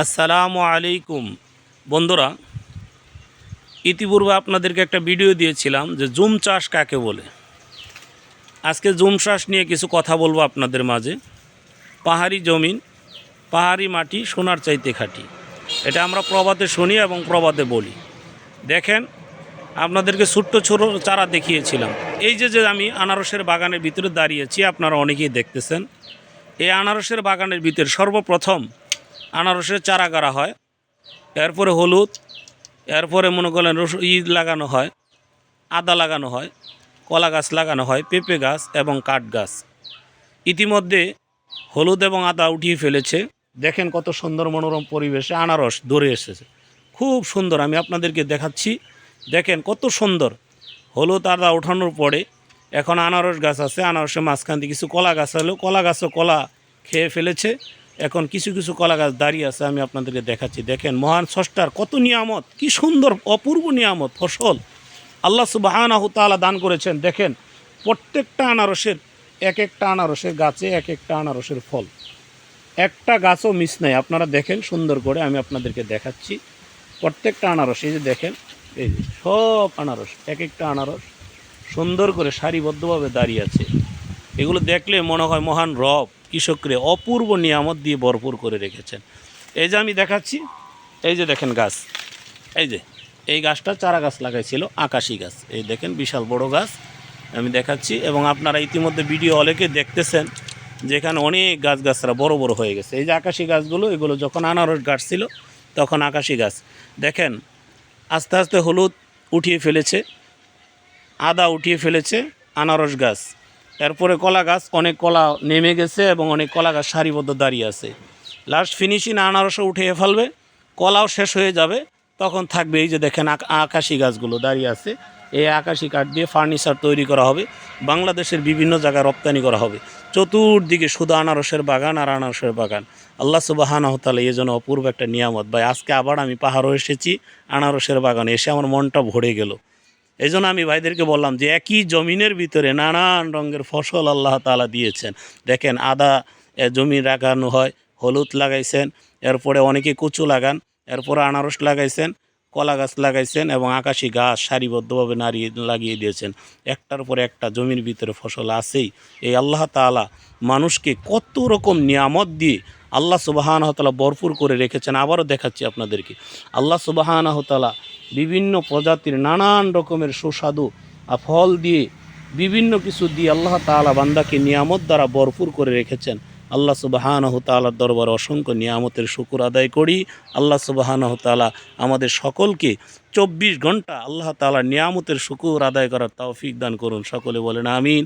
আসসালামু আলাইকুম বন্ধুরা, ইতিপূর্বে আপনাদেরকে একটা ভিডিও দিয়েছিলাম যে জুম চাষ কাকে বলে। আজকে জুম চাষ নিয়ে কিছু কথা বলবো আপনাদের মাঝে। পাহাড়ি জমিন, পাহাড়ি মাটি সোনার চাইতে খাঁটি, এটা আমরা প্রবাদে শুনি এবং প্রবাদে বলি। দেখেন, আপনাদেরকে ছোট্ট ছোট চারা দেখিয়েছিলাম। এই যে আমি আনারসের বাগানের ভিতরে দাঁড়িয়েছি, আপনারা অনেকেই দেখতেছেন। এই আনারসের বাগানের ভিতরে সর্বপ্রথম আনারসের চারা গাড়া হয়, এরপরে হলুদ, এরপরে মনে করলেন লাগানো হয়, আদা লাগানো হয়, কলা গাছ লাগানো হয়, পেঁপে গাছ এবং কাঠ গাছ। ইতিমধ্যে হলুদ এবং আদা উঠিয়ে ফেলেছে। দেখেন কত সুন্দর মনোরম পরিবেশে আনারস ধরে এসেছে, খুব সুন্দর। আমি আপনাদেরকে দেখাচ্ছি, দেখেন কত সুন্দর। হলুদ আদা ওঠানোর পরে এখন আনারস গাছ আছে, আনারসের মাঝখান দিয়ে কিছু কলা গাছ হলো, কলা গাছও কলা খেয়ে ফেলেছে। এখন কিছু কিছু কলা গাছ দাঁড়িয়ে আছে, আমি আপনাদেরকে দেখাচ্ছি। দেখেন মহান স্রষ্টার কত নিয়ামত, কি সুন্দর অপূর্ব নিয়ামত ফসল আল্লাহ সুবহানাহু তাআলা দান করেছেন। দেখেন প্রত্যেকটা আনারসের, এক একটা আনারসের গাছে এক একটা আনারসের ফল, একটা গাছও মিস নাই। আপনারা দেখেন সুন্দর করে, আমি আপনাদেরকে দেখাচ্ছি। প্রত্যেকটা আনারস, এই যে দেখেন, এই যে সব আনারস, এক একটা আনারস সুন্দর করে সারিবদ্ধভাবে দাঁড়িয়ে আছে। এগুলো দেখলে মনে হয় মহান রব কৃষকরে অপূর্ব নিয়ামত দিয়ে ভরপুর করে রেখেছেন। এই যে আমি দেখাচ্ছি, এই যে দেখেন গাছ, এই গাছটা চারা গাছ লাগাইছিল, আকাশি গাছ। এই দেখেন বিশাল বড় গাছ আমি দেখাচ্ছি। এবং আপনারা ইতিমধ্যে ভিডিও অনেকে দেখতেছেন যেখানে অনেক গাছগাছরা বড় বড় হয়ে গেছে। এই যে আকাশি গাছগুলো, এগুলো যখন আনারস গাছ ছিল তখন আকাশি গাছ। দেখেন আস্তে আস্তে হলুদ উঠিয়ে ফেলেছে, আদা উঠিয়ে ফেলেছে আনারস গাছ। এরপরে কলা গাছ, অনেক কলা নেমে গেছে এবং অনেক কলা গাছ সারিবদ্ধ দাঁড়িয়ে আছে। লাস্ট ফিনিশিং আনারসও উঠিয়ে ফেলবে, কলাও শেষ হয়ে যাবে, তখন থাকবে এই যে দেখেন আকাশি গাছগুলো দাঁড়িয়ে আছে। এই আকাশি কাঠ দিয়ে ফার্নিচার তৈরি করা হবে, বাংলাদেশের বিভিন্ন জায়গায় রপ্তানি করা হবে। চতুর্দিকে শুধু আনারসের বাগান আর আনারসের বাগান। আল্লাহ সুবহানাহু তাআলা এই জন্য অপূর্ব একটা নিয়ামত। ভাই আজকে আবার আমি পাহাড়ও এসেছি, আনারসের বাগানে এসে আমার মনটা ভরে গেল। এই জন্য আমি ভাইদেরকে বললাম যে একই জমিনের ভিতরে নানান রঙের ফসল আল্লাহ তাআলা দিয়েছেন। দেখেন আদা জমি লাগানো হয়, হলুদ লাগাইছেন, এরপরে অনেকে কচু লাগান, এরপরে আনারস লাগাইছেন, কলা গাছ লাগাইছেন এবং আকাশি গাছ সারিবদ্ধভাবে লাগিয়ে দিয়েছেন। একটার পর একটা জমির ভিতরে ফসল আছেই। এই আল্লাহ তাআলা মানুষকে কত রকম নিয়ামত দিয়ে আল্লাহ সুবহানাহু তাআলা ভরপুর করে রেখেছেন। আবারও দেখাচ্ছি আপনাদেরকে, আল্লাহ সুবহানাহু তাআলা বিভিন্ন প্রজাতির নানান রকমের সুস্বাদু ফল দিয়ে, বিভিন্ন কিছু দিয়ে আল্লাহ তাআলা বান্দাকে নিয়ামত দ্বারা ভরপুর করে রেখেছেন। আল্লাহ সুবহানাহু তাআলার দরবারে অসংখ্য নিয়ামতের শুকর আদায় করি। আল্লাহ সুবহানাহু তাআলা আমাদের সকলকে 24 ঘন্টা আল্লাহ তাআলার নিয়ামতের শুকর আদায় করার তৌফিক দান করুন। সকলে বলেন আমিন।